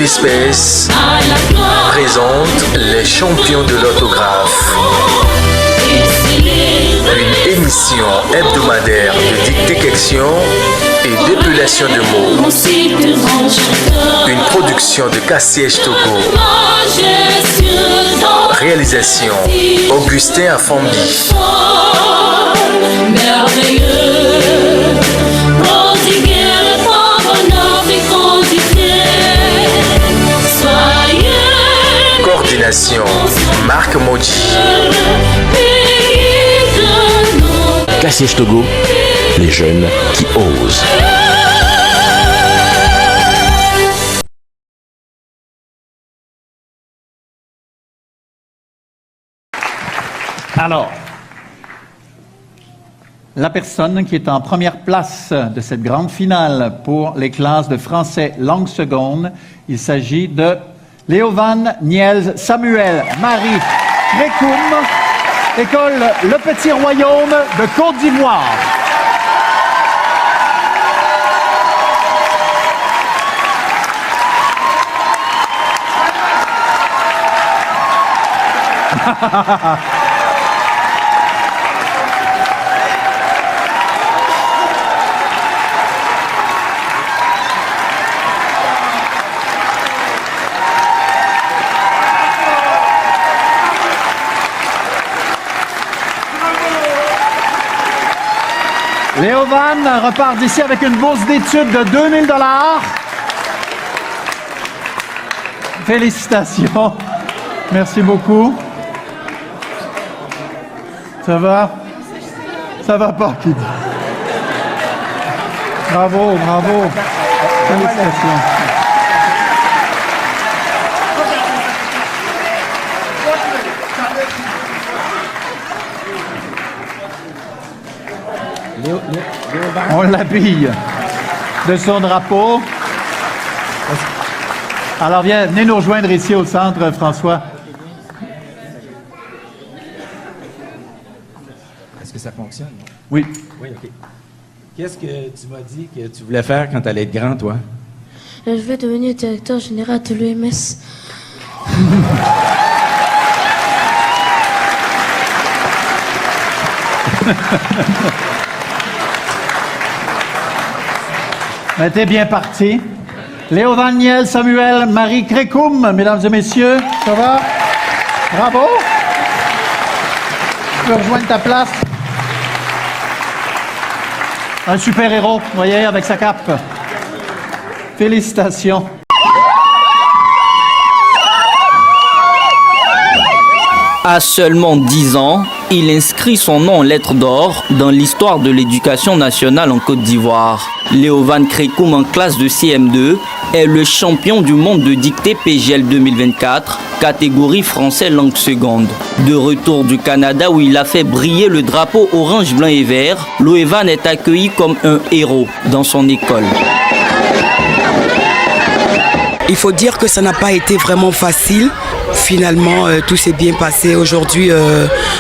TV Space présente les champions de l'autographe. Une émission hebdomadaire de dictation et d'épulation de mots. Une production de Cassiège Togo. Réalisation Augustin Afambi. Coordination Marc Maudit. Cassiège Togo, les jeunes qui osent. Alors, la personne qui est en première place de cette grande finale pour les classes de français langue seconde, il s'agit de Léovan Niels Samuel Marie Crécoum, école Le Petit Royaume de Côte d'Ivoire. Léovan repart d'ici avec une bourse d'études de 2000 $. Félicitations. Merci beaucoup. Ça va? Ça va pas, Kid. Bravo, bravo. Félicitations. On l'habille de son drapeau. Alors venez nous rejoindre ici au centre, François. Est-ce que ça fonctionne? Oui. Oui, OK. Qu'est-ce que tu m'as dit que tu voulais faire quand tu allais être grand, toi? Je vais devenir directeur général de l'OMS. T'es bien parti. Léovan Niels Samuel Marie Crécoum, mesdames et messieurs, ça va? Bravo. Tu peux rejoindre ta place. Un super-héros, vous voyez, avec sa cape. Félicitations. À seulement 10 ans, il inscrit son nom en lettres d'or dans l'histoire de l'éducation nationale en Côte d'Ivoire. Léovan Crécoum, en classe de CM2, est le champion du monde de dictée PGL 2024, catégorie français langue seconde. De retour du Canada où il a fait briller le drapeau orange, blanc et vert, Léovan est accueilli comme un héros dans son école. Il faut dire que ça n'a pas été vraiment facile. Finalement, tout s'est bien passé. Aujourd'hui,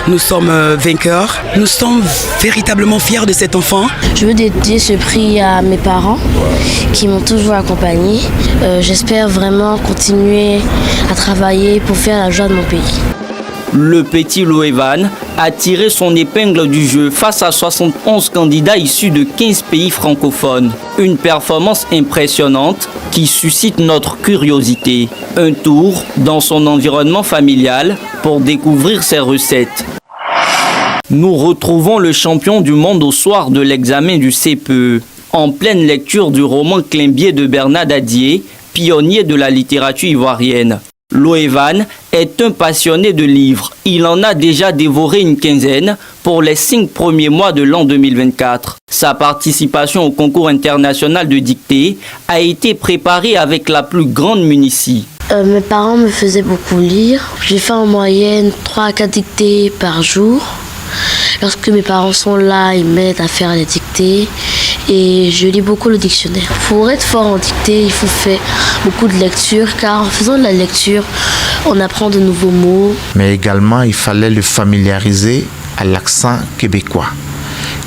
nous sommes vainqueurs. Nous sommes véritablement fiers de cet enfant. Je veux dédier ce prix à mes parents qui m'ont toujours accompagné. J'espère vraiment continuer à travailler pour faire la joie de mon pays. Le petit Léovan a tiré son épingle du jeu face à 71 candidats issus de 15 pays francophones. Une performance impressionnante qui suscite notre curiosité. Un tour dans son environnement familial pour découvrir ses recettes. Nous retrouvons le champion du monde au soir de l'examen du CPE, en pleine lecture du roman Climbié de Bernard Dadier, pionnier de la littérature ivoirienne. Léovan est un passionné de livres. Il en a déjà dévoré une quinzaine pour les 5 premiers mois de l'an 2024. Sa participation au concours international de dictée a été préparée avec la plus grande minutie. Mes parents me faisaient beaucoup lire. J'ai fait en moyenne 3 à 4 dictées par jour. Lorsque mes parents sont là, ils m'aident à faire les dictées. Et je lis beaucoup le dictionnaire. Pour être fort en dictée, il faut faire beaucoup de lecture, car en faisant de la lecture, on apprend de nouveaux mots. Mais également, il fallait le familiariser à l'accent québécois,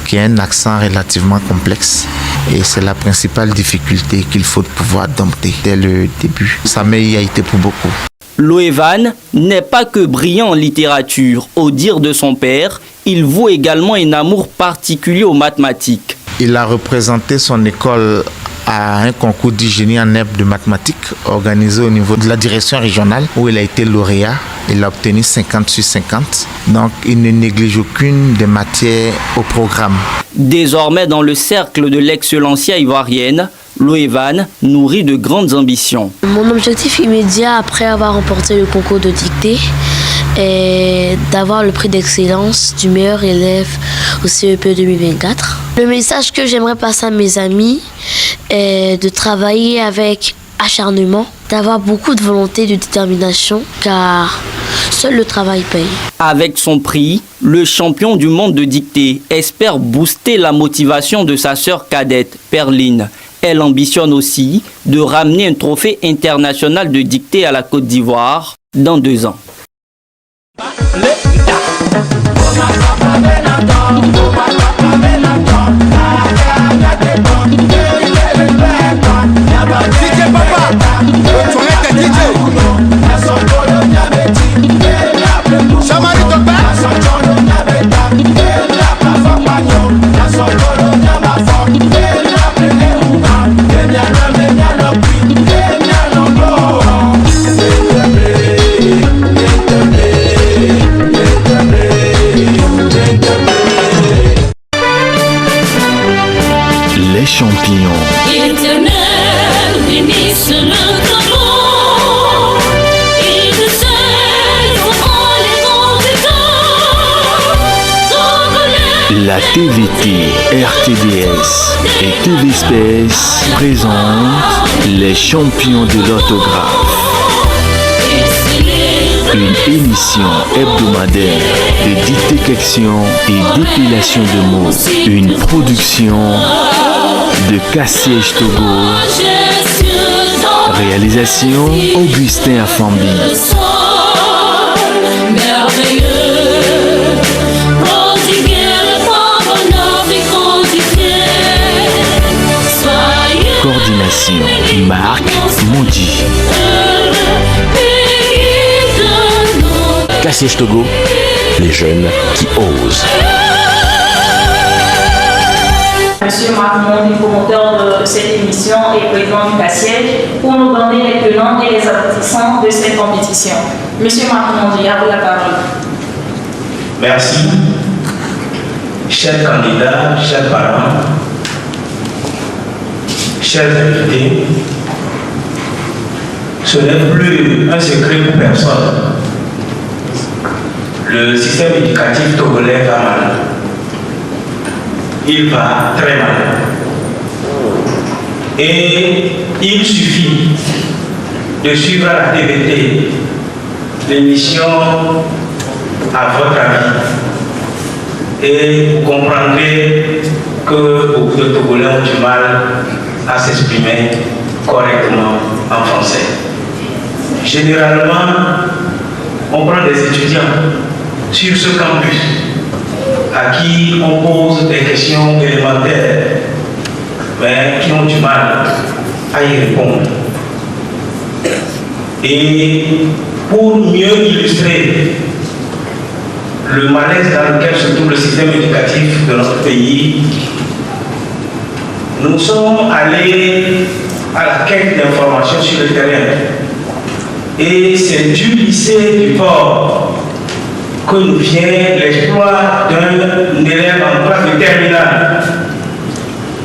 qui est un accent relativement complexe. Et c'est la principale difficulté qu'il faut pouvoir dompter dès le début. Ça m'a y a été pour beaucoup. Loevan n'est pas que brillant en littérature. Au dire de son père, il voue également un amour particulier aux mathématiques. Il a représenté son école à un concours du génie en herbe de mathématiques organisé au niveau de la direction régionale où il a été lauréat. Il a obtenu 50 sur 50. Donc, il ne néglige aucune des matières au programme. Désormais dans le cercle de l'excellencia ivoirienne, Loevan nourrit de grandes ambitions. Mon objectif immédiat après avoir remporté le concours de dictée est d'avoir le prix d'excellence du meilleur élève au CEP 2024. Le message que j'aimerais passer à mes amis est de travailler avec acharnement, d'avoir beaucoup de volonté et de détermination, car seul le travail paye. Avec son prix, le champion du monde de dictée espère booster la motivation de sa sœur cadette, Perline. Elle ambitionne aussi de ramener un trophée international de dictée à la Côte d'Ivoire dans 2 ans. Les champions. Éternel, bénisse le grand. Il te sert en les grands états. La TVT, RTDS et TV Space présentent les champions de l'orthographe. Une émission hebdomadaire de dictée-question et d'épilation de mots. Une production de Cassiège Togo. Réalisation Augustin Afambi. Coordination Marc Mondi. Cassiège Togo, les jeunes qui osent. Monsieur Marc Mondi, promoteur de cette émission et président du Cassiège, pour nous donner les tenants et les aboutissants de cette compétition. Monsieur Marc Mondi, à vous la parole. Merci. Chers candidats, chers parents, chers invités, ce n'est plus un secret pour personne. Le système éducatif togolais va mal. Il va très mal. Et il suffit de suivre à la TVT l'émission À votre avis. Et vous comprendrez que beaucoup de Togolais ont du mal à s'exprimer correctement en français. Généralement, on prend des étudiants sur ce campus à qui on pose des questions élémentaires, mais qui ont du mal à y répondre. Et pour mieux illustrer le malaise dans lequel se trouve le système éducatif de notre pays, nous sommes allés à la quête d'informations sur le terrain. Et c'est du lycée du Port que nous vient l'exploit d'un élève en classe de terminale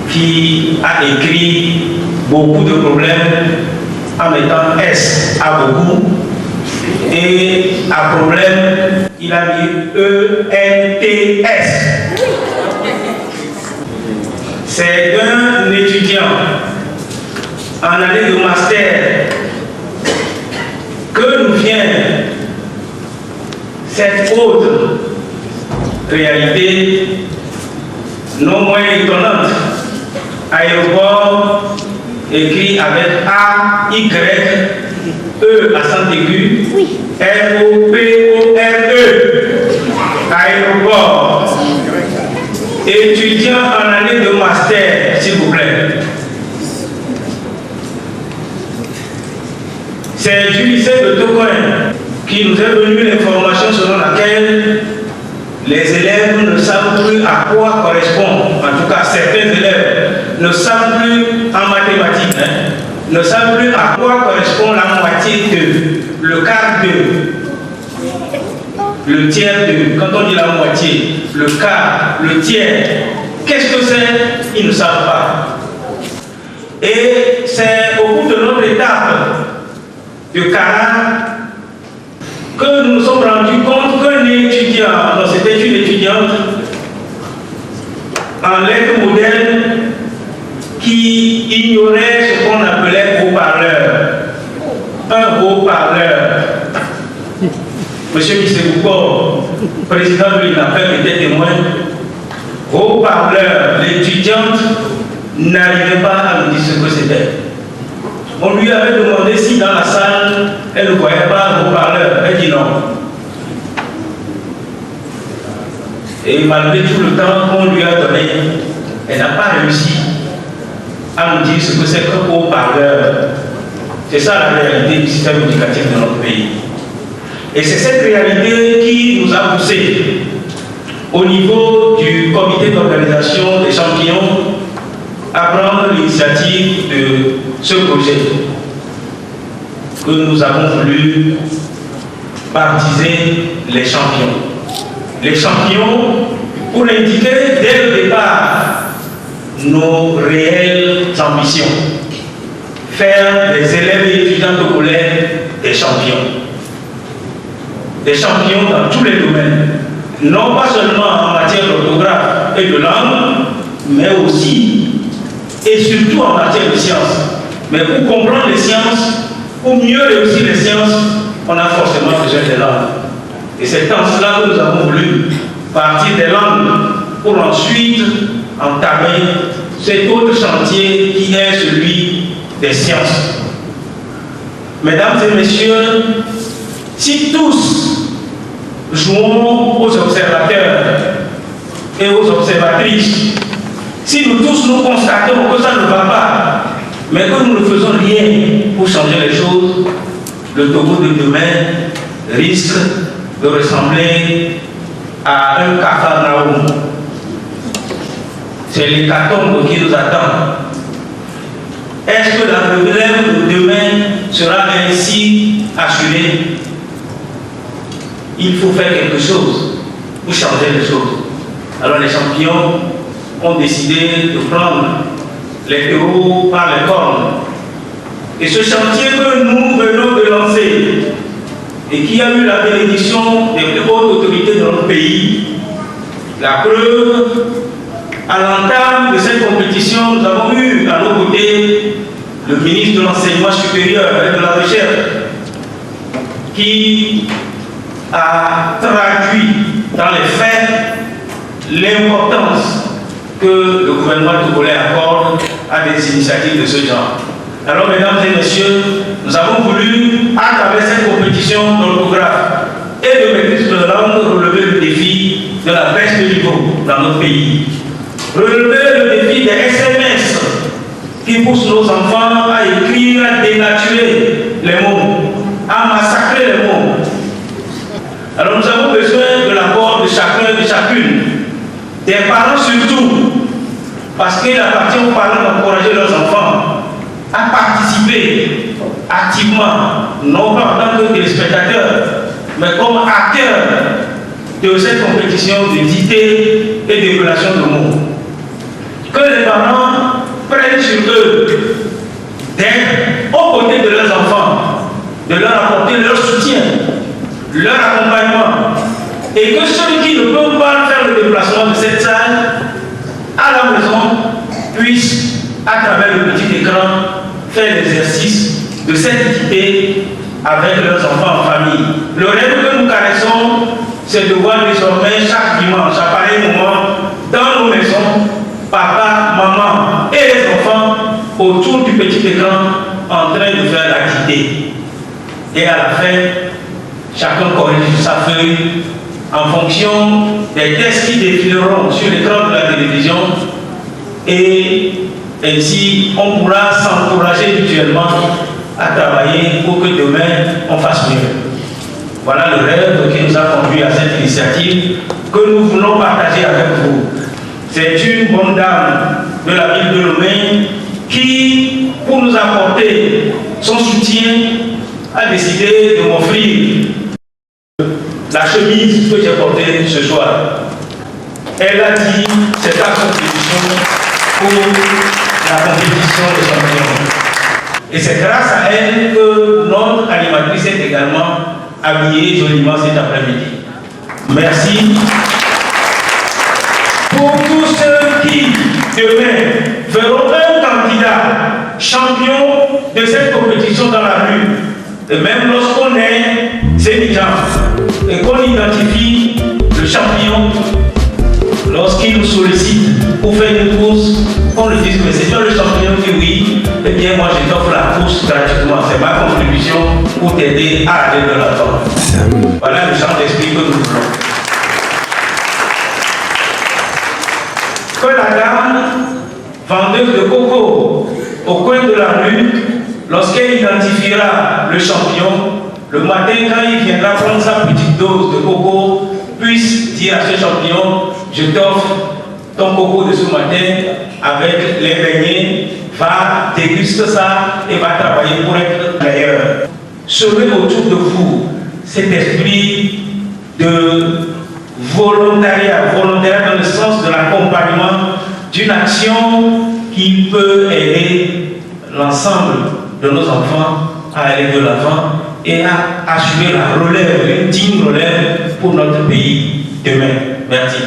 qui a écrit beaucoup de problèmes en mettant S à beaucoup, et à problème il a mis ENTS. C'est un étudiant en année de master que nous vient cette autre réalité non moins étonnante. Aéroport écrit avec A, Y, E accent aigu, R-O-P-O-R-E. Aéroport. étudiants en année de master, s'il vous plaît. C'est du lycée de Tokoin qui nous est venue l'information selon laquelle les élèves ne savent plus à quoi correspond, en tout cas certains élèves ne savent plus en mathématiques, ne savent plus à quoi correspond la moitié de, le quart de, le tiers de. Quand on dit la moitié, le quart, le tiers, qu'est-ce que c'est? Ils ne savent pas. Et c'est au bout de notre étape de Cara que nous nous sommes rendus compte qu'un étudiant, non, c'était une étudiante en lettres modernes qui ignorait ce qu'on appelait haut-parleur. Un haut-parleur. Monsieur Missebouko, président de l'INAPEC, était témoin. Haut-parleur, l'étudiante n'arrivait pas à nous dire ce que c'était. On lui avait demandé si dans la salle, elle ne voyait pas le haut-parleur. Elle dit non. Et malgré tout le temps qu'on lui a donné, elle n'a pas réussi à nous dire ce que c'est qu'un haut-parleur. C'est ça la réalité du système éducatif de notre pays. Et c'est cette réalité qui nous a poussé au niveau du comité d'organisation des champions à prendre l'initiative de ce projet que nous avons voulu baptiser les champions. Les champions pour indiquer dès le départ nos réelles ambitions. Faire des élèves et étudiants togolais des champions. Des champions dans tous les domaines. Non pas seulement en matière d'orthographe et de langue, mais aussi et surtout en matière de sciences. Mais pour comprendre les sciences, pour mieux réussir les sciences, on a forcément besoin des langues. Et c'est dans cela que nous avons voulu partir des langues pour ensuite entamer cet autre chantier qui est celui des sciences. Mesdames et messieurs, si tous jouons aux observateurs et aux observatrices, si nous tous nous constatons que ça ne va pas, mais que nous ne faisons rien pour changer les choses, le Togo de demain risque de ressembler à un Capharnaüm. C'est l'hécatombe qui nous attend. Est-ce que la relève de demain sera ainsi assurée? Il faut faire quelque chose pour changer les choses. Alors les champions ont décidé de prendre les taureaux par les cornes. Et ce chantier que nous venons de lancer et qui a eu la bénédiction des plus hautes autorités de notre pays, la preuve, à l'entame de cette compétition, nous avons eu à nos côtés le ministre de l'Enseignement supérieur et de la Recherche qui a traduit dans les faits l'importance que le gouvernement togolais accorde à des initiatives de ce genre. Alors, mesdames et messieurs, nous avons voulu, à travers cette compétition d'orthographe et de maîtrise de la langue, relever le défi de la baisse de niveau dans notre pays. Relever le défi des SMS qui poussent nos enfants à écrire, à dénaturer les mots, à massacrer les mots. Alors nous avons besoin de l'apport de chacun et de chacune, des parents surtout, parce qu'il appartient aux parents d'encourager leurs enfants à participer activement, non pas en tant que téléspectateurs, mais comme acteurs de cette compétition de dictée et de relation de mots. Que les parents prennent sur eux d'être aux côtés de leurs enfants, de leur apporter leur soutien, leur accompagnement, et que ceux qui ne peuvent pas faire le déplacement de cette salle à la maison puissent, à travers le petit écran, faire l'exercice de cette équité avec leurs enfants en famille. Le rêve que nous caressons, c'est de voir désormais chaque dimanche, à pareil moment, dans nos maisons, papa, maman et les enfants autour du petit écran en train de faire l'activité. Et à la fin, chacun corrige sa feuille en fonction des tests qui défileront sur l'écran de la télévision et ainsi on pourra s'encourager mutuellement à travailler pour que demain on fasse mieux. Voilà le rêve qui nous a conduit à cette initiative que nous voulons partager avec vous. C'est une bonne dame de la ville de Lomé qui, pour nous apporter son soutien, a décidé de m'offrir la chemise que j'ai portée ce soir. Elle a dit c'est ta contribution pour la compétition des champions. Et c'est grâce à elle que notre animatrice est également habillée joliment cet après-midi. Merci. Pour tous ceux qui, demain, feront un candidat champion de cette compétition dans la rue, et même lorsqu'on est sénégal et qu'on identifie le champion, lorsqu'il nous sollicite pour faire une course, on lui dit que c'est toi le champion, qui oui, eh bien moi je t'offre la course gratuitement, c'est ma contribution pour t'aider à aller de l'avant. Voilà le champ d'esprit que nous voulons. Que la dame, vendeuse de coco au coin de la rue, lorsqu'elle identifiera le champion, le matin quand il viendra prendre sa petite dose de coco, puisse dire à ce champion, je t'offre ton coco de ce matin avec les beignets, va déguster ça et va travailler pour être meilleur. Semez autour de vous cet esprit de volontariat dans le sens de l'accompagnement d'une action qui peut aider l'ensemble de nos enfants à aller de l'avant et à assurer la relève, une digne relève pour notre pays demain. Merci.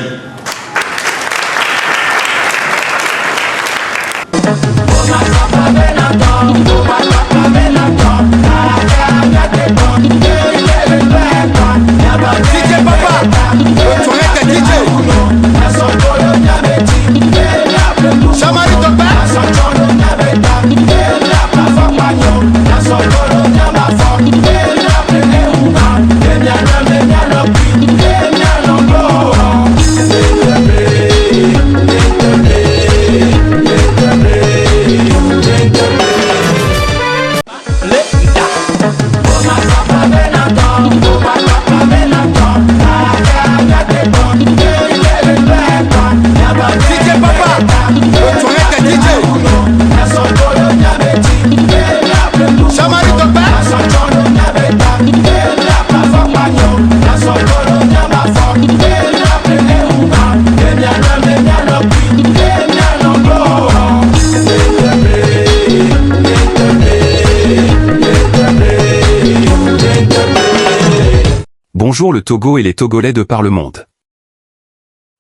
Bonjour le Togo et les Togolais de par le monde.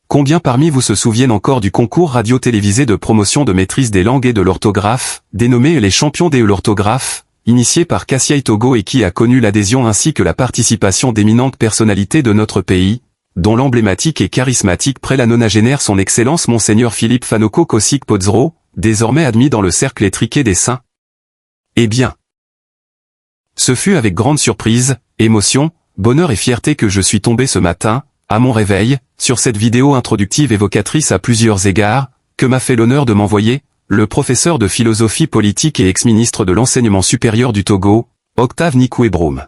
Combien parmi vous se souviennent encore du concours radio-télévisé de promotion de maîtrise des langues et de l'orthographe, dénommé les champions de l'orthographe, initié par Kassiai Togo et qui a connu l'adhésion ainsi que la participation d'éminentes personnalités de notre pays, dont l'emblématique et charismatique prélat nonagénaire son Excellence Monseigneur Philippe Fanoko Kosik Podzro, désormais admis dans le cercle étriqué des saints. Eh bien, ce fut avec grande surprise, émotion, bonheur et fierté que je suis tombé ce matin, à mon réveil, sur cette vidéo introductive évocatrice à plusieurs égards, que m'a fait l'honneur de m'envoyer, le professeur de philosophie politique et ex-ministre de l'enseignement supérieur du Togo, Octave Nikoué-Broum.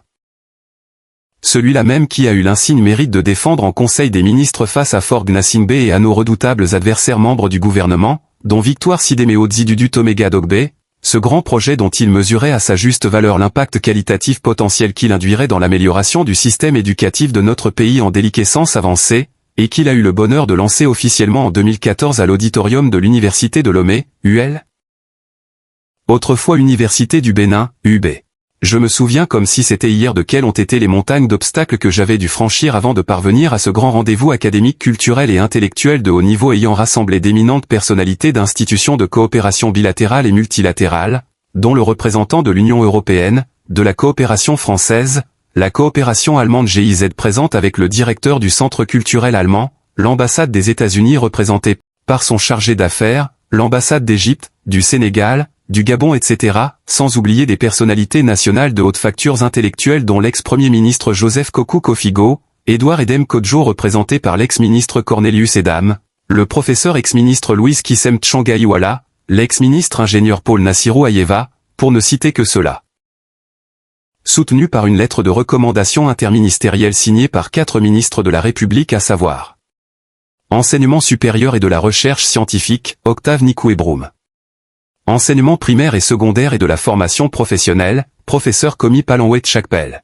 Celui-là même qui a eu l'insigne mérite de défendre en Conseil des ministres face à Faure Gnassingbé et à nos redoutables adversaires membres du gouvernement, dont Victoire Sidéméo Dzidudu Tomega Dogbe, ce grand projet dont il mesurait à sa juste valeur l'impact qualitatif potentiel qu'il induirait dans l'amélioration du système éducatif de notre pays en déliquescence avancée, et qu'il a eu le bonheur de lancer officiellement en 2014 à l'auditorium de l'Université de Lomé, UL. Autrefois Université du Bénin, UB. Je me souviens comme si c'était hier de quelles ont été les montagnes d'obstacles que j'avais dû franchir avant de parvenir à ce grand rendez-vous académique, culturel et intellectuel de haut niveau ayant rassemblé d'éminentes personnalités d'institutions de coopération bilatérale et multilatérale, dont le représentant de l'Union européenne, de la coopération française, la coopération allemande GIZ présente avec le directeur du Centre culturel allemand, l'ambassade des États-Unis représentée par son chargé d'affaires, l'ambassade d'Égypte, du Sénégal, du Gabon etc., sans oublier des personnalités nationales de haute facture intellectuelle dont l'ex-premier ministre Joseph Kokou Kofigo, Édouard Edem Kodjo représenté par l'ex-ministre Cornelius Edam, le professeur ex-ministre Louise Kissem Tchangaiwala, l'ex-ministre ingénieur Paul Nassirou Ayeva, pour ne citer que ceux-là. Soutenu par une lettre de recommandation interministérielle signée par 4 ministres de la République à savoir Enseignement supérieur et de la recherche scientifique, Octave Nikoué-Broum. Enseignement primaire et secondaire et de la formation professionnelle, professeur Komi Palanwet Chakpel.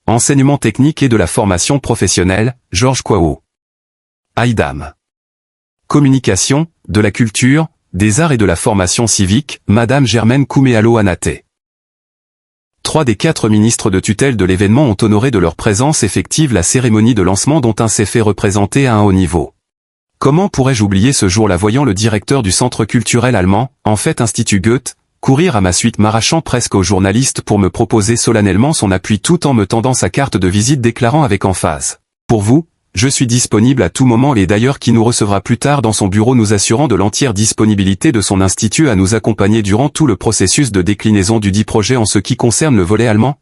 Enseignement technique et de la formation professionnelle, Georges Kwao. Aïdam. Communication, de la culture, des arts et de la formation civique, Madame Germaine Kouméalo Anaté. 3 des 4 ministres de tutelle de l'événement ont honoré de leur présence effective la cérémonie de lancement dont un s'est fait représenter à un haut niveau. Comment pourrais-je oublier ce jour-là voyant le directeur du centre culturel allemand, en fait Institut Goethe, courir à ma suite m'arrachant presque au journaliste pour me proposer solennellement son appui tout en me tendant sa carte de visite déclarant avec emphase. Pour vous, je suis disponible à tout moment et d'ailleurs qui nous recevra plus tard dans son bureau nous assurant de l'entière disponibilité de son institut à nous accompagner durant tout le processus de déclinaison du dit projet en ce qui concerne le volet allemand.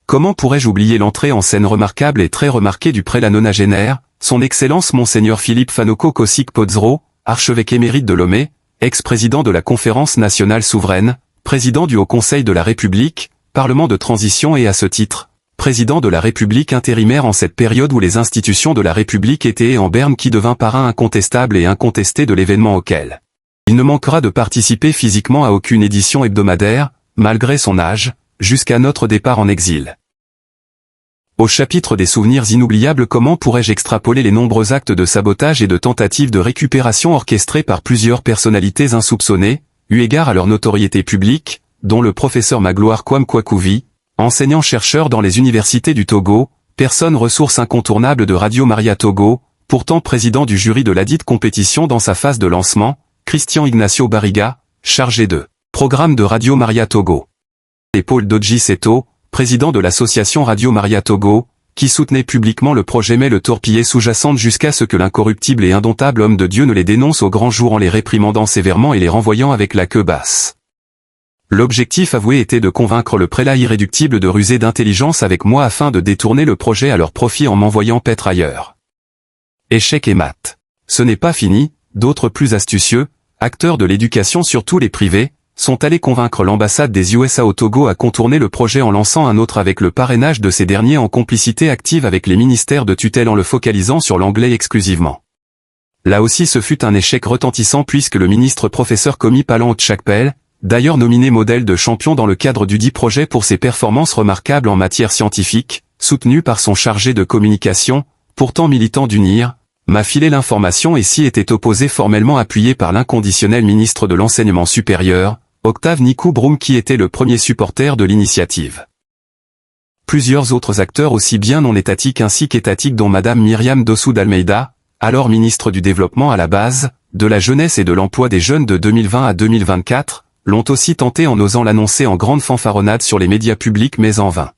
Comment pourrais-je oublier l'entrée en scène remarquable et très remarquée du prélat nonagénaire, son Excellence Monseigneur Philippe Fanoko Kosik Podzro, archevêque émérite de Lomé, ex-président de la Conférence nationale souveraine, président du Haut Conseil de la République, Parlement de transition et à ce titre, président de la République intérimaire en cette période où les institutions de la République étaient en berne qui devint parrain incontestable et incontesté de l'événement auquel il ne manquera de participer physiquement à aucune édition hebdomadaire, malgré son âge, jusqu'à notre départ en exil. Au chapitre des souvenirs inoubliables, comment pourrais-je extrapoler les nombreux actes de sabotage et de tentatives de récupération orchestrés par plusieurs personnalités insoupçonnées, eu égard à leur notoriété publique, dont le professeur Magloire Kwam Kwakouvi, enseignant-chercheur dans les universités du Togo, personne ressource incontournable de Radio Maria Togo, pourtant président du jury de ladite compétition dans sa phase de lancement, Christian Ignacio Barriga, chargé de programme de Radio Maria Togo. Et Paul Dodji Seto, président de l'association Radio Maria Togo, qui soutenait publiquement le projet mais le torpillait sous-jacente jusqu'à ce que l'incorruptible et indomptable homme de Dieu ne les dénonce au grand jour en les réprimandant sévèrement et les renvoyant avec la queue basse. L'objectif avoué était de convaincre le prélat irréductible de ruser d'intelligence avec moi afin de détourner le projet à leur profit en m'envoyant paître ailleurs. Échec et mat. Ce n'est pas fini, d'autres plus astucieux, acteurs de l'éducation surtout les privés, sont allés convaincre l'ambassade des USA au Togo à contourner le projet en lançant un autre avec le parrainage de ces derniers en complicité active avec les ministères de tutelle en le focalisant sur l'anglais exclusivement. Là aussi ce fut un échec retentissant puisque le ministre professeur Komi Palan Chakpel, d'ailleurs nominé modèle de champion dans le cadre du dit projet pour ses performances remarquables en matière scientifique, soutenu par son chargé de communication, pourtant militant d'UNIR, m'a filé l'information et s'y était opposé formellement appuyé par l'inconditionnel ministre de l'enseignement supérieur, Octave Nikoué-Broum qui était le premier supporter de l'initiative. Plusieurs autres acteurs aussi bien non étatiques ainsi qu'étatiques dont Madame Myriam Dossou d'Almeida, alors ministre du Développement à la base, de la Jeunesse et de l'Emploi des Jeunes de 2020 à 2024, l'ont aussi tenté en osant l'annoncer en grande fanfaronnade sur les médias publics mais en vain.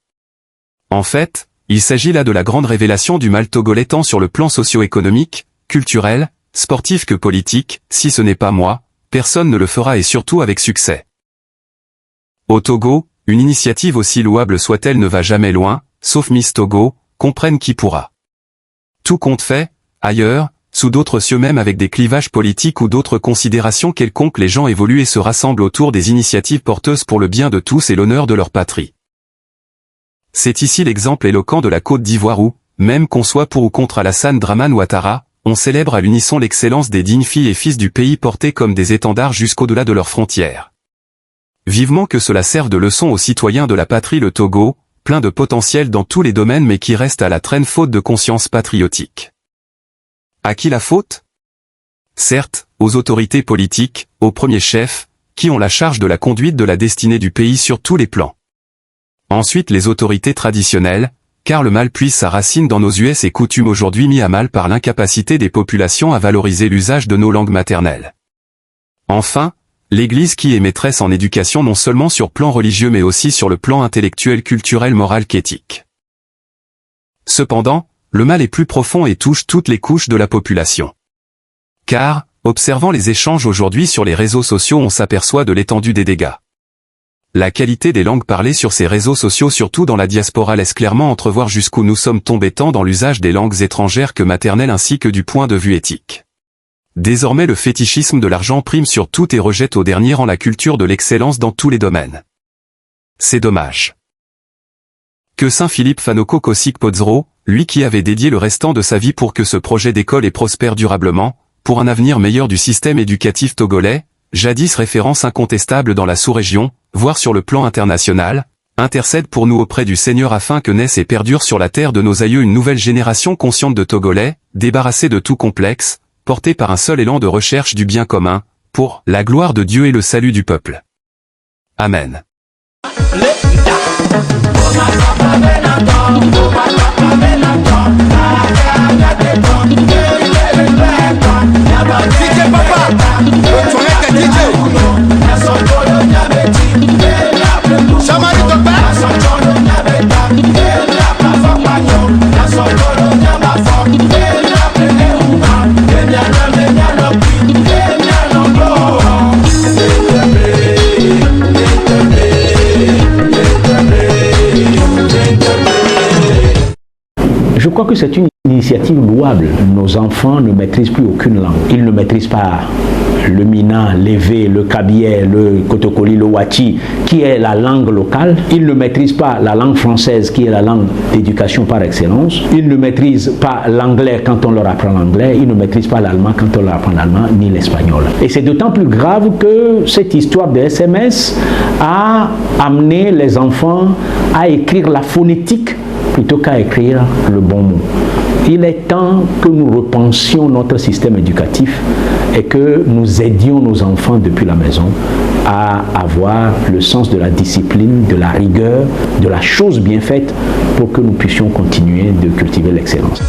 En fait, il s'agit là de la grande révélation du mal togolais tant sur le plan socio-économique, culturel, sportif que politique, si ce n'est pas moi, personne ne le fera et surtout avec succès. Au Togo, une initiative aussi louable soit-elle ne va jamais loin, sauf Miss Togo, comprenne qui pourra. Tout compte fait, ailleurs, sous d'autres cieux même avec des clivages politiques ou d'autres considérations quelconques les gens évoluent et se rassemblent autour des initiatives porteuses pour le bien de tous et l'honneur de leur patrie. C'est ici l'exemple éloquent de la Côte d'Ivoire où, même qu'on soit pour ou contre Alassane Dramane Ouattara, on célèbre à l'unisson l'excellence des dignes filles et fils du pays portés comme des étendards jusqu'au-delà de leurs frontières. Vivement que cela serve de leçon aux citoyens de la patrie le Togo, plein de potentiel dans tous les domaines mais qui reste à la traîne faute de conscience patriotique. À qui la faute? Certes, aux autorités politiques, au premier chef, qui ont la charge de la conduite de la destinée du pays sur tous les plans. Ensuite les autorités traditionnelles, car le mal puise sa racine dans nos us et coutumes aujourd'hui mis à mal par l'incapacité des populations à valoriser l'usage de nos langues maternelles. Enfin, l'Église qui est maîtresse en éducation non seulement sur plan religieux mais aussi sur le plan intellectuel, culturel, moral qu'éthique. Cependant, le mal est plus profond et touche toutes les couches de la population. Car, observant les échanges aujourd'hui sur les réseaux sociaux on s'aperçoit de l'étendue des dégâts. La qualité des langues parlées sur ces réseaux sociaux, surtout dans la diaspora, laisse clairement entrevoir jusqu'où nous sommes tombés tant dans l'usage des langues étrangères que maternelles ainsi que du point de vue éthique. Désormais le fétichisme de l'argent prime sur tout et rejette au dernier rang la culture de l'excellence dans tous les domaines. C'est dommage. Que Saint-Philippe Fanoko Kosik Podzro, lui qui avait dédié le restant de sa vie pour que ce projet d'école prospère durablement, pour un avenir meilleur du système éducatif togolais, jadis référence incontestable dans la sous-région, voire sur le plan international, intercède pour nous auprès du Seigneur afin que naisse et perdure sur la terre de nos aïeux une nouvelle génération consciente de Togolais, débarrassée de tout complexe, portée par un seul élan de recherche du bien commun, pour la gloire de Dieu et le salut du peuple. Amen. Je crois que c'est une initiative louable. Nos enfants ne maîtrisent plus aucune langue. Ils ne maîtrisent pas le mina, l'évé, le kabié, le kotokoli, le wachi, qui est la langue locale. Ils ne maîtrisent pas la langue française, qui est la langue d'éducation par excellence. Ils ne maîtrisent pas l'anglais quand on leur apprend l'anglais. Ils ne maîtrisent pas l'allemand quand on leur apprend l'allemand, ni l'espagnol. Et c'est d'autant plus grave que cette histoire de SMS a amené les enfants à écrire la phonétique plutôt qu'à écrire le bon mot. Il est temps que nous repensions notre système éducatif et que nous aidions nos enfants depuis la maison à avoir le sens de la discipline, de la rigueur, de la chose bien faite pour que nous puissions continuer de cultiver l'excellence.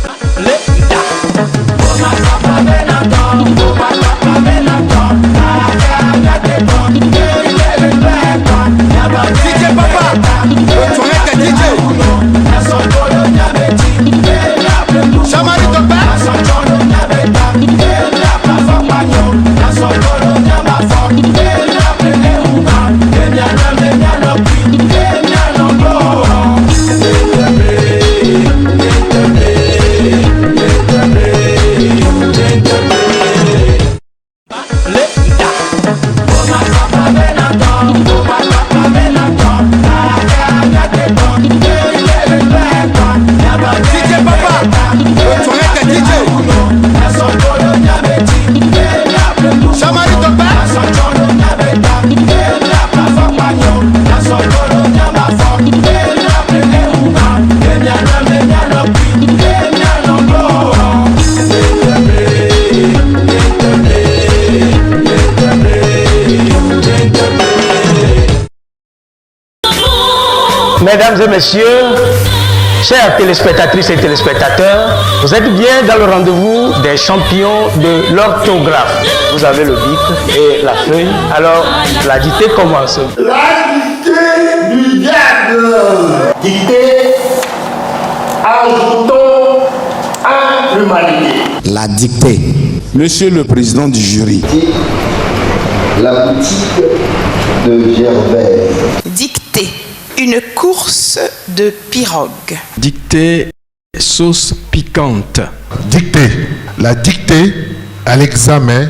Mesdames et messieurs, chers téléspectatrices et téléspectateurs, vous êtes bien dans le rendez-vous des champions de l'orthographe. Vous avez le bic et la feuille. Alors, la dictée commence. La dictée du diable. Dictée, ajoutons à l'humanité. La dictée. Monsieur le président du jury. La boutique de Gervais. Dictée. Une course de pirogue. Dictée, sauce piquante. Dictée. La dictée à l'examen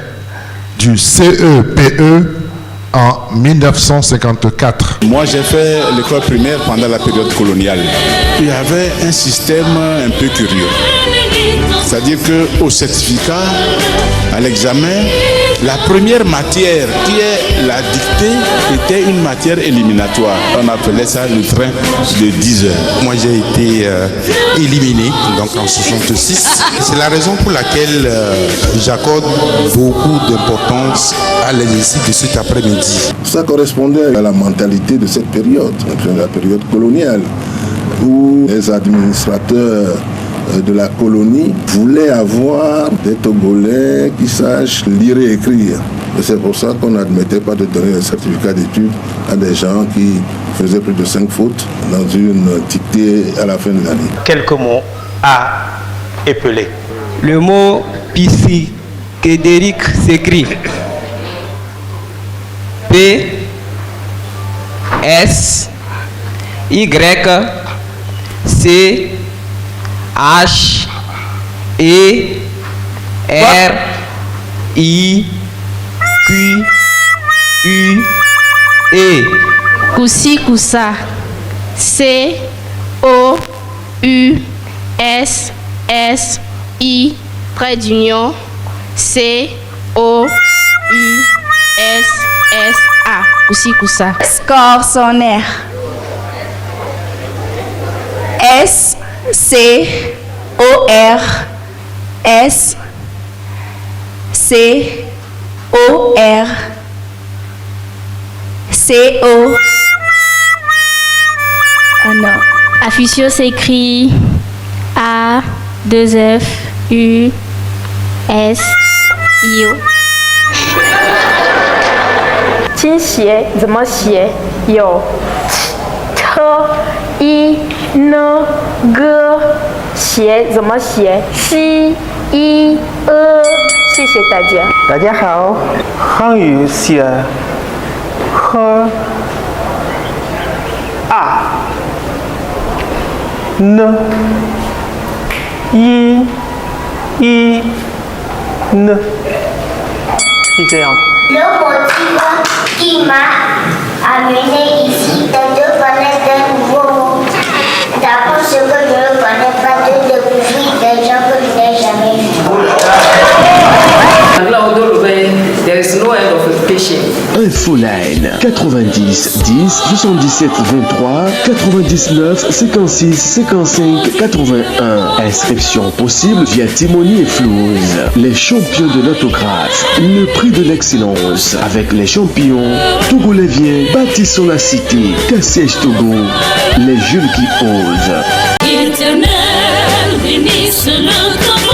du CEPE en 1954. Moi, j'ai fait l'école primaire pendant la période coloniale. Il y avait un système un peu curieux. C'est-à-dire qu'au certificat, à l'examen, la première matière qui est la dictée était une matière éliminatoire. On appelait ça le train de 10 heures. Moi j'ai été éliminé donc en 66. C'est la raison pour laquelle j'accorde beaucoup d'importance à l'exercice de cet après-midi. Ça correspondait à la mentalité de cette période, la période coloniale, où les administrateurs de la colonie voulaient avoir des Togolais qui sachent lire et écrire. Et c'est pour ça qu'on n'admettait pas de donner un certificat d'études à des gens qui faisaient plus de 5 fautes dans une dictée à la fin de l'année. Quelques mots à épeler. Le mot psychédélique s'écrit P S Y C H E R I Q U E. Koussi Koussa. C O U S S I trait d'union C O U S S A. Koussi Koussa. Scorsonnaire. S C O R S C O R C O. Ah non. Afficio s'écrit A 2 F U S I O. 倾斜怎么写？有 t i n g 斜怎么写 ？c i e。谢谢大家。大家好，汉语写 h a n i i n， 是这样。Le motif qui m'a amené ici est de connaître de nouveaux mots. D'apprendre ce que je ne connais pas, de découvrir des gens que je n'ai jamais vus. There is no end of education. Infoline 90 10 77 23 99 56 55 81. Inscription possible via Timoni et Flouze. Les champions de l'autographe. Le prix de l'excellence avec les champions Togolais vient, bâtissons la cité. Cassiège Togo. Les jeunes qui osent. Éternel, bénisse notre monde.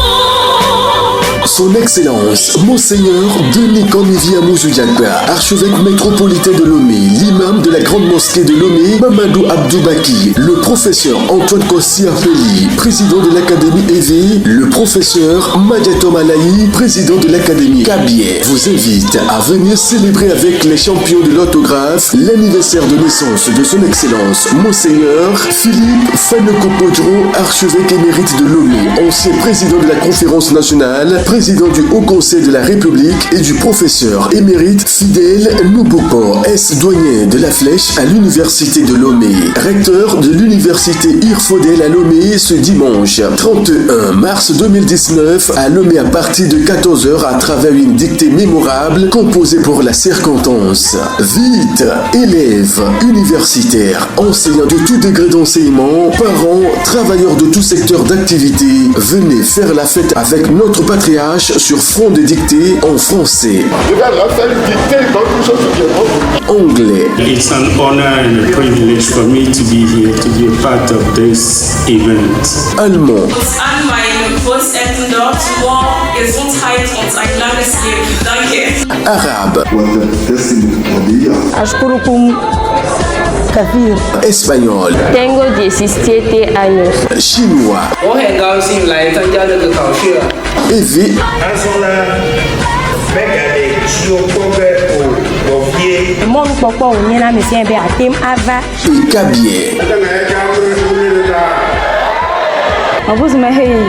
Son Excellence, Monseigneur Denis Cornevier Amouzou-Diakba, archevêque métropolitain de Lomé, l'imam de la grande mosquée de Lomé, Mamadou Abdoubaki, le professeur Antoine Kossi Apeli, président de l'académie EV, le professeur Madiatom Alaï, président de l'académie Kabier, vous invite à venir célébrer avec les champions de l'autographe l'anniversaire de naissance de son Excellence, Monseigneur Philippe Fanekopodro, archevêque émérite de Lomé, ancien président de la conférence nationale, président du Haut Conseil de la République et du professeur émérite Fidèle Nouboko, S-doyen de la Flèche à l'université de Lomé, recteur de l'université Irfodel à Lomé ce dimanche 31 mars 2019 à Lomé à partir de 14h à travers une dictée mémorable composée pour la circonstance. Vite, élèves, universitaires, enseignants de tout degré d'enseignement, parents, travailleurs de tout secteur d'activité, venez faire la fête avec notre patriarche sur fond de dictée en français, anglais, It's an honor and a privilege for me to be here to be a part of this event. allemand, An mein Großeltern dort more Gesundheit und ein langes Leben. Danke. arabe, Ashkurukum Kafir. espagnol, Tengo 17 años. chinois, 我很高兴来参加这个考试。 EV, Mon papa ou nena me sien be atem ava. et Kabier. Abuz me hey.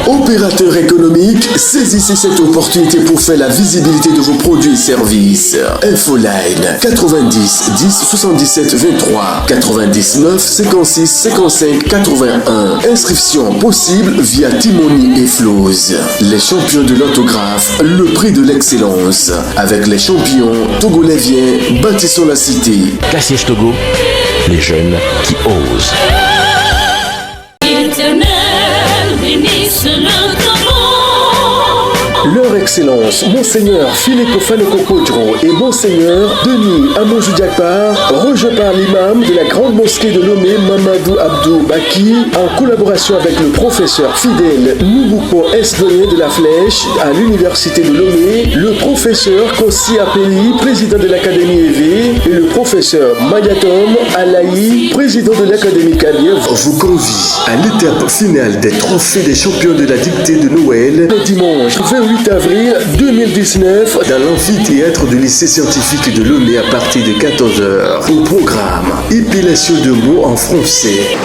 Opérateur économique, saisissez cette opportunité pour faire la visibilité de vos produits et services. Infoline 90 10 77 23 99 56 55 81. Inscription possible via Timoni et Flouze. Les champions de l'autographe, le prix de l'excellence. Avec les champions Togolais vient, bâtissons la cité. Cassiège Togo. Les jeunes qui osent. Éternel, bénisse notre monde. Leur Excellence, Monseigneur Philippe Fanekopodro et Monseigneur Denis Amouzou-Diakba, rejoints par l'imam de la grande mosquée de Lomé, Mamadou Abdou Baki, en collaboration avec le professeur Fidèle Noubouko S-doyen de la Flèche à l'université de Lomé, le professeur Kossi Apeli, président de l'académie EV, et le professeur Madiatom Alaï, président de l'académie Kabier, vous convie à l'étape finale des trophées des champions de la dictée de Noël le dimanche 28 avril avril 2019 dans l'amphithéâtre du lycée scientifique de Lomé à partir de 14h. Au programme, épilation de mots en français.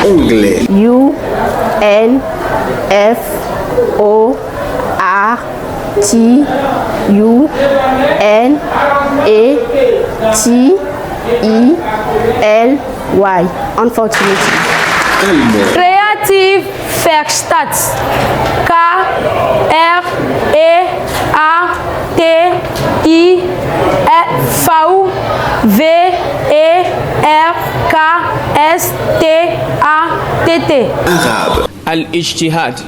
Anglais. U N F O R T U N E T I L Y. Unfortunately. Creative Werkstatt. K R E A T I V E R K S T A T T. Arabe. الاجتهاد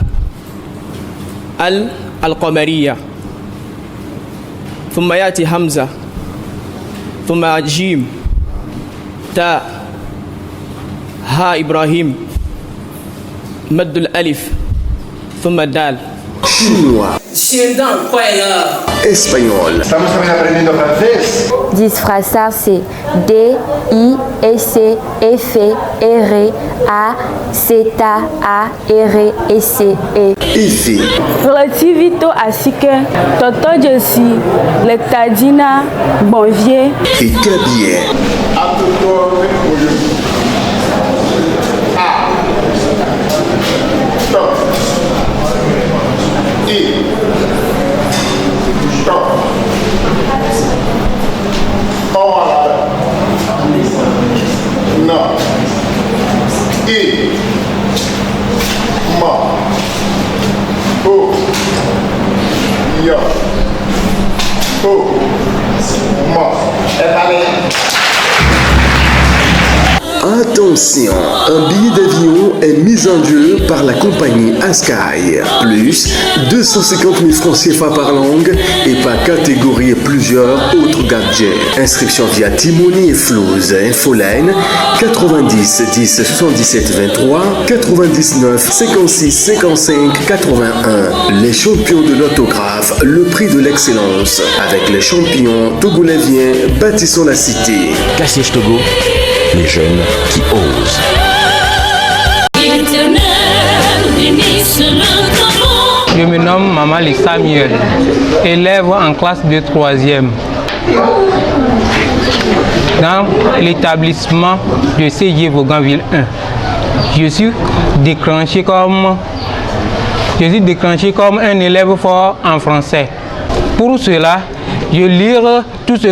القمرية ثم يأتي همزة ثم جيم تاء ها إبراهيم مد الألف ثم الدال. Chinois. Espagnol. Estamos también aprendiendo francés. Disfrazar, c'est D-I-S-F-R-A-C-T-A-R-E-C-E. Effet. Relativité à ce que Toto Jessie, le Tadina, Bonvier. Et Cabier. Stop. Stop. Non. Ma. Oh. Ya. Oh. Ma. Attention, un billet d'avion est mis en jeu par la compagnie Askai. Plus 250 000 francs CFA par langue et par catégorie et plusieurs autres gadgets. Inscription via Timoni et Flouze. Infoline 90 10 77 23 99 56 55 81. Les champions de l'autographe, le prix de l'excellence. Avec les champions togolaisiens, bâtissons la cité. Cassiège Togo. Les jeunes qui osent. Je me nomme Mamali Samuel, élève en classe de 3e dans l'établissement de CG Vauganville 1. Je suis déclenché comme un élève fort en français. Pour cela, je lis tout ce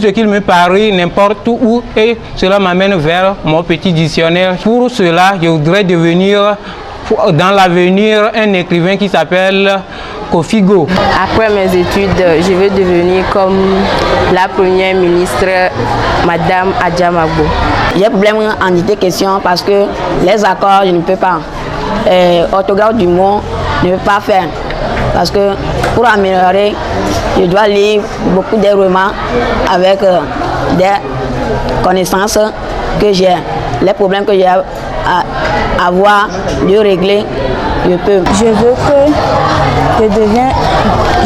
qu'il me paraît n'importe où et cela m'amène vers mon petit dictionnaire. Pour cela, je voudrais devenir dans l'avenir un écrivain qui s'appelle Kofigo. Après mes études, je veux devenir comme la première ministre, Madame Adjamagbo. J'ai un problème en idée question parce que les accords, je ne peux pas. Orthographe du mot, je ne peux pas faire. Parce que pour améliorer, je dois lire beaucoup de romans avec des connaissances que j'ai. Les problèmes que j'ai à avoir, de régler, je peux. Je veux que je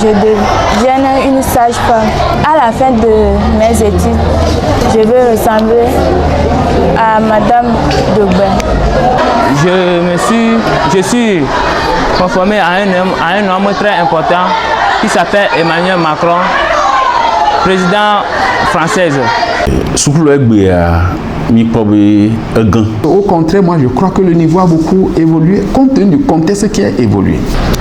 devienne une sage-femme. À la fin de mes études, je veux ressembler à Madame Dogbin. Je suis conformé à un homme très important qui s'appelle Emmanuel Macron, président française. Au contraire, moi je crois que le niveau a beaucoup évolué compte tenu du contexte qui a évolué.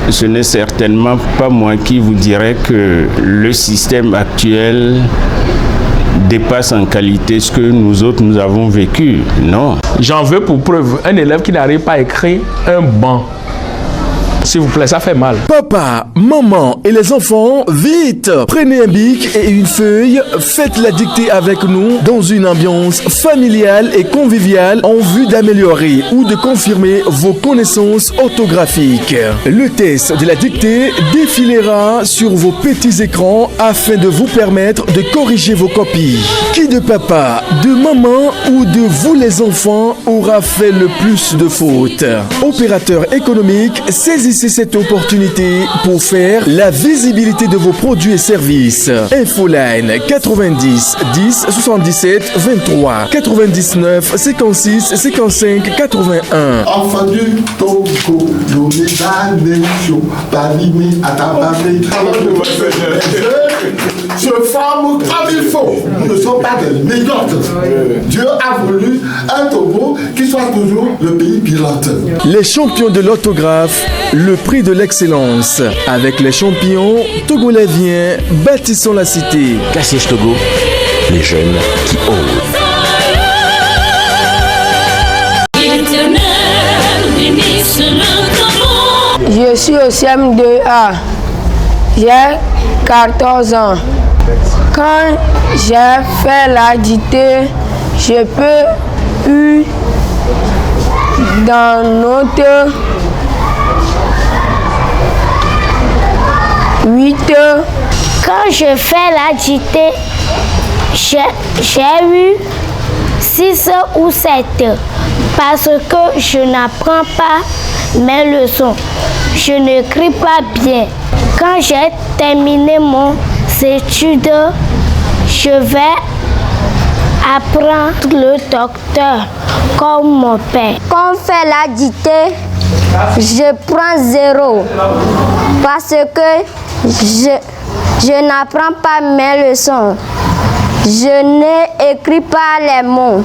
Ce n'est certainement pas moi qui vous dirais que le système actuel dépasse en qualité ce que nous autres nous avons vécu. Non. J'en veux pour preuve un élève qui n'arrive pas à écrire un banc. S'il vous plaît, ça fait mal. Papa, maman et les enfants, vite! Prenez un bic et une feuille, faites la dictée avec nous dans une ambiance familiale et conviviale en vue d'améliorer ou de confirmer vos connaissances orthographiques. Le test de la dictée défilera sur vos petits écrans afin de vous permettre de corriger vos copies. Qui de papa, de maman ou de vous les enfants aura fait le plus de fautes? Opérateur économique, saisissez cette opportunité pour faire la visibilité de vos produits et services. Infoline 90 10 77 23 99 56 55 81. Enfant du Togo, Lomé la nation, Balimé à ta famille. Se forme comme il faut. Nous ne sommes pas des mégantes. Dieu a voulu un Togo qui soit toujours le pays pilote. Les champions de l'autographe, le prix de l'excellence. Avec les champions togolaisiens, bâtissons la cité. Cassiège Togo, les jeunes qui osent. Je suis au CM2A. J'ai 14 ans. Quand j'ai fait la dictée, je peux eu dans notre 8. Quand je fais la dictée, j'ai eu 6 ou 7 parce que je n'apprends pas mes leçons. Je n'écris pas bien. Quand j'ai terminé mon étude, je vais apprendre le docteur comme mon père. Quand on fait la dictée, je prends 0 parce que je n'apprends pas mes leçons. Je n'écris pas les mots.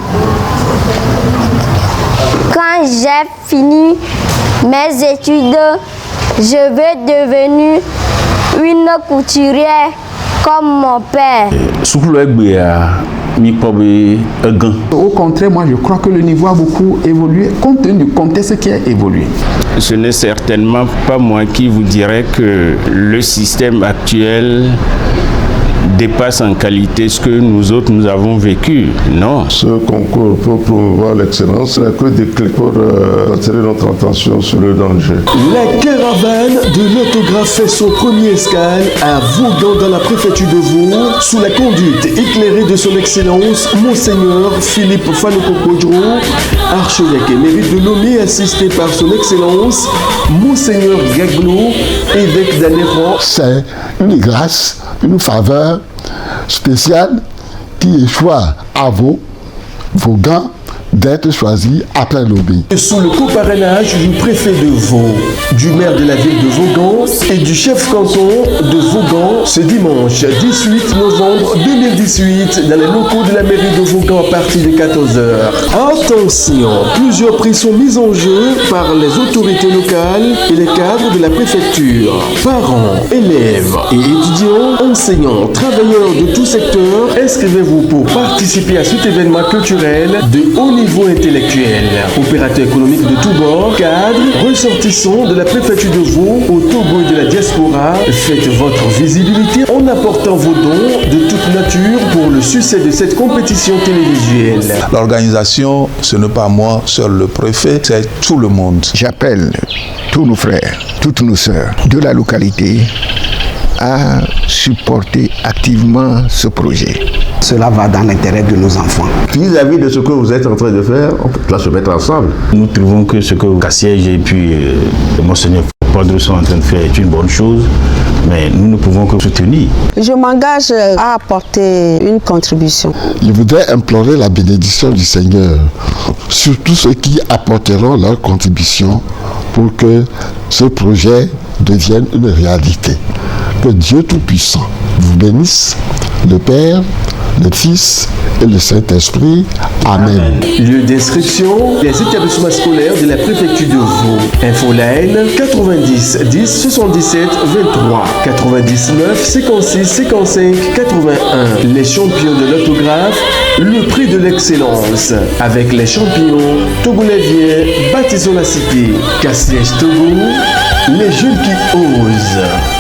Quand j'ai fini mes études, je vais devenir une couturière comme mon père. Au contraire, moi je crois que le niveau a beaucoup évolué compte tenu du contexte qui a évolué. Ce n'est certainement pas moi qui vous dirais que le système actuel dépasse en qualité ce que nous autres nous avons vécu. Non. Ce concours pour promouvoir l'excellence n'est que des clés pour attirer notre attention sur le danger. La caravane de l'autographe fait son premier escale à Vaughan dans la préfecture de Vaud sous la conduite éclairée de son excellence Monseigneur Philippe Fanokokojro, archevêque émérite de Lomé, assisté par son excellence Monseigneur Gaglo, évêque d'Anéran. C'est une grâce, une faveur spéciale qui échoue à Vaughan d'être choisi après Lomé. Sous le coparrainage du préfet de Vaud, du maire de la ville de Vaughan et du chef canton de Vaughan, ce dimanche 18 novembre 2018 dans les locaux de la mairie de Vaughan à partir de 14h. Attention, plusieurs prix sont mis en jeu par les autorités locales et les cadres de la préfecture. Parents, élèves et étudiants, enseignants, travailleurs de tout secteur, inscrivez-vous pour participer à cet événement culturel de haut niveau intellectuel. Opérateurs économiques de tous bords, cadres, ressortissants de la préfecture de Vaud, au Togo et de la diaspora, faites votre visibilité en apportant vos dons de toute nature pour le succès de cette compétition télévisuelle. L'organisation, ce n'est pas moi seul le préfet, c'est tout le monde. J'appelle tous nos frères, toutes nos sœurs de la localité à supporter activement ce projet. Cela va dans l'intérêt de nos enfants. Vis-à-vis de ce que vous êtes en train de faire, on peut se mettre ensemble. Nous trouvons que ce que Cassiège et puis Monseigneur Padre sont en train de faire est une bonne chose, mais nous ne pouvons que soutenir. Je m'engage à apporter une contribution. Je voudrais implorer la bénédiction du Seigneur sur tous ceux qui apporteront leur contribution pour que ce projet devienne une réalité. Que Dieu Tout-Puissant vous bénisse, le Père, le Fils et le Saint-Esprit. Amen. Lieu d'inscription, les établissements scolaires de la préfecture de Vaud. Infoline 90 10 77 23 99 56 55 81. Les champions de l'autographe, le prix de l'excellence. Avec les champions togolaisiens, bâtissons la cité. Cassiège Togo, les jeunes qui osent.